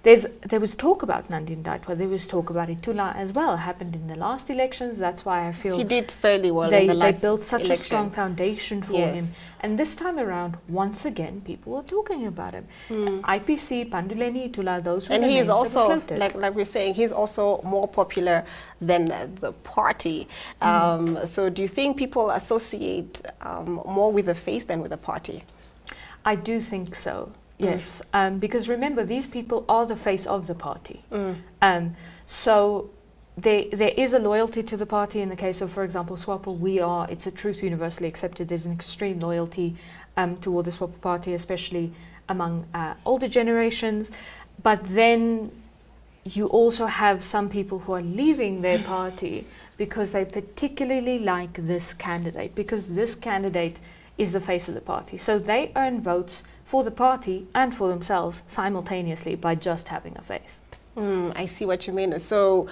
There was talk about Nandi Ndaitwah. There was talk about Itula as well. It happened in the last elections. That's why I feel he did fairly well in the last They built such election. a strong foundation for him. And this time around, once again, people were talking about him. IPC, Panduleni Itula, those were the names that were floated. like we're saying, he's also more popular than the party. So do you think people associate more with the face than with the party? I do think so. Yes, because remember, these people are the face of the party. So there is a loyalty to the party. In the case of, for example, SWAPO, it's a truth universally accepted. There's an extreme loyalty toward the SWAPO party, especially among older generations. But then you also have some people who are leaving their party because they particularly like this candidate, because this candidate is the face of the party. So they earn votes for the party and for themselves simultaneously by just having a face. I see what you mean. So,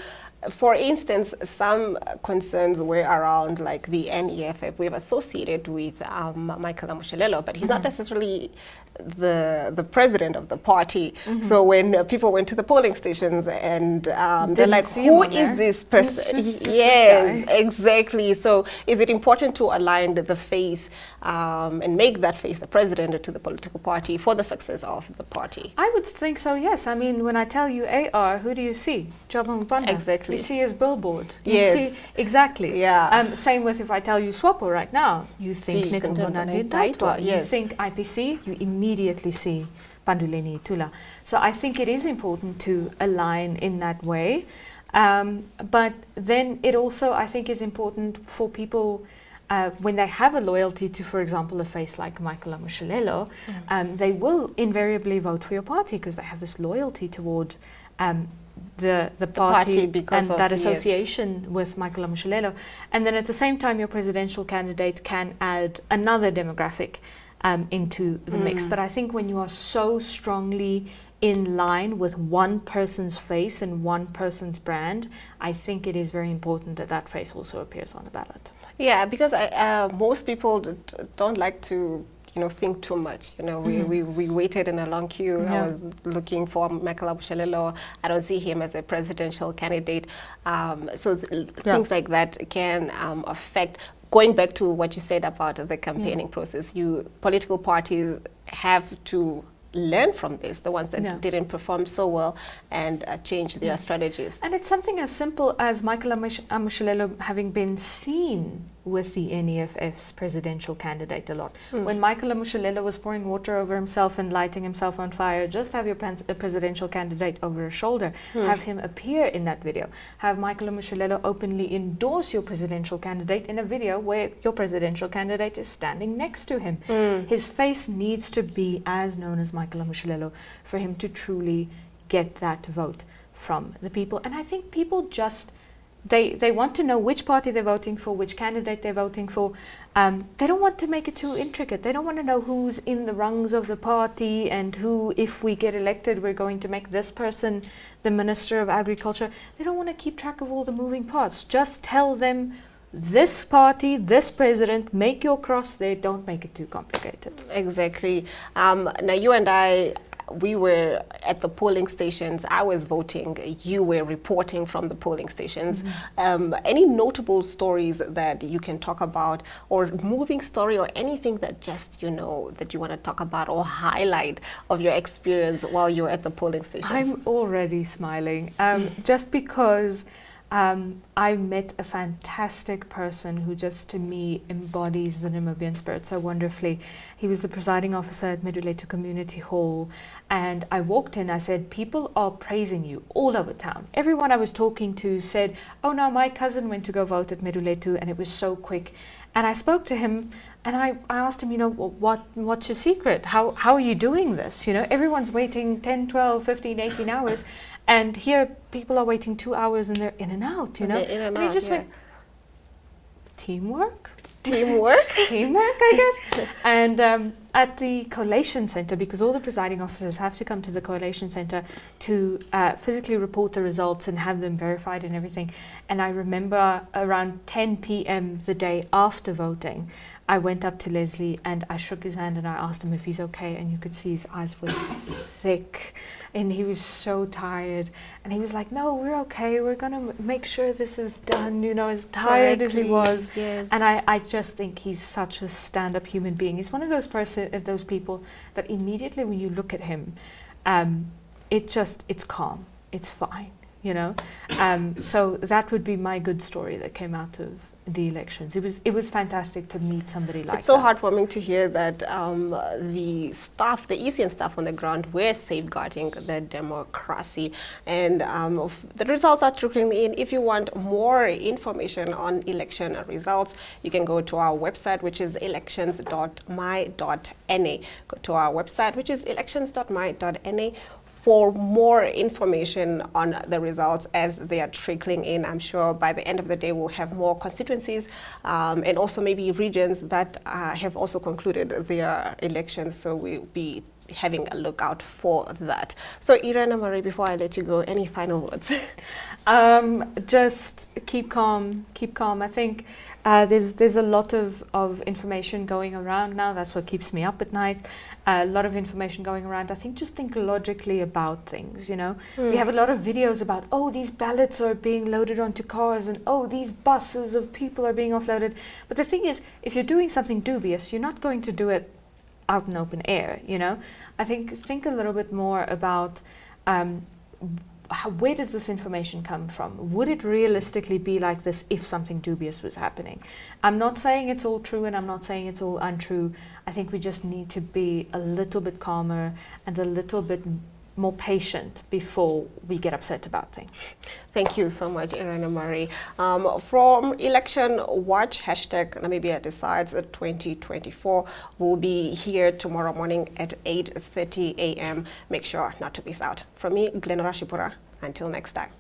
for instance, some concerns were around like the NEFF. We have associated with Michael Amushelelo, but he's not necessarily the president of the party. So when people went to the polling stations and they're like, who is this person? Yes, exactly. So is it important to align the face and make that face the president to the political party for the success of the party? I would think so, yes. I mean, when I tell you AR, who do you see? Jomo Mpanda. Exactly. You see his billboard. Yes. You see, exactly. Yeah. Same with if I tell you SWAPO right now, you think Netumbo Nandi-Ndaitwah. Yes. You think IPC, you immediately see Panduleni Tula. So I think it is important to align in that way. But then it also, I think, is important for people when they have a loyalty to, for example, a face like Michael Amushalelo, they will invariably vote for your party because they have this loyalty toward the party because and that association with Michael Amushalelo. And then at the same time, your presidential candidate can add another demographic into the mix. But I think when you are so strongly in line with one person's face and one person's brand, I think it is very important that that face also appears on the ballot. Yeah, because most people don't like to think too much. We waited in a long queue. I was looking for Michael Amushalelo. I don't see him as a presidential candidate. So things like that can affect. Going back to what you said about the campaigning process, political parties have to learn from this, the ones that didn't perform so well, and change their strategies. And it's something as simple as Michael Amushalelo having been seen with the NEFF's presidential candidate a lot. When Michael Amushalelo was pouring water over himself and lighting himself on fire, just have your presidential candidate over his shoulder, have him appear in that video, have Michael Amushalelo openly endorse your presidential candidate in a video where your presidential candidate is standing next to him. His face needs to be as known as Michael Amushalelo for him to truly get that vote from the people. And I think people just they want to know which party they're voting for, which candidate they're voting for. They don't want to make it too intricate. They don't want to know who's in the rungs of the party and who, if we get elected, we're going to make this person the Minister of Agriculture. They don't want to keep track of all the moving parts. Just tell them this party, this president, make your cross there. Don't make it too complicated. Exactly. Now you and I, we were at the polling stations. I was voting. You were reporting from the polling stations. Any notable stories that you can talk about, or moving story, or anything that just that you want to talk about or highlight of your experience while you're at the polling stations? I'm already smiling, just because I met a fantastic person who just, to me, embodies the Namibian spirit so wonderfully. He was the presiding officer at Meduletu Community Hall, and I walked in, I said, people are praising you all over town. Everyone I was talking to said, oh no, my cousin went to go vote at Meduletu and it was so quick. And I spoke to him and I asked him, what's your secret? How are you doing this? Everyone's waiting 10, 12, 15, 18 hours. And here people are waiting 2 hours and they're in and out, And he just went, teamwork? Teamwork? Teamwork, I guess. And at the collation center, because all the presiding officers have to come to the collation center to physically report the results and have them verified and everything. And I remember around 10 p.m. the day after voting, I went up to Leslie and I shook his hand and I asked him if he's okay, and you could see his eyes were thick and he was so tired, and he was like, no, we're okay, we're gonna make sure this is done, as tired as he was. Yes. And I just think he's such a stand-up human being. He's one of those people that immediately when you look at him, it's calm, it's fine, so that would be my good story that came out of the elections. It was fantastic to meet somebody like that. It's so heartwarming to hear that the staff, the ECN staff on the ground, were safeguarding the democracy, and the results are trickling in. If you want more information on election results, you can go to our website, which is elections.my.na. Go to our website, which is elections.my.na. for more information on the results as they are trickling in. I'm sure by the end of the day we'll have more constituencies and also maybe regions that have also concluded their elections, so we'll be having a look out for that. So Irena Marie, before I let you go, any final words? Just keep calm. I think there's a lot of information going around now. That's what keeps me up at night. A lot of information going around. I think just think logically about things, We have a lot of videos about, these ballots are being loaded onto cars, and these buses of people are being offloaded. But the thing is, if you're doing something dubious, you're not going to do it out in open air, I think a little bit more about where does this information come from? Would it realistically be like this if something dubious was happening? I'm not saying it's all true and I'm not saying it's all untrue. I think we just need to be a little bit calmer and a little bit more patient before we get upset about things. Thank you so much, Irene Marie. From Election Watch, hashtag Namibia Decides 2024 will be here tomorrow morning at 8:30 a.m. Make sure not to miss out. From me, Glenn Rashipura, until next time.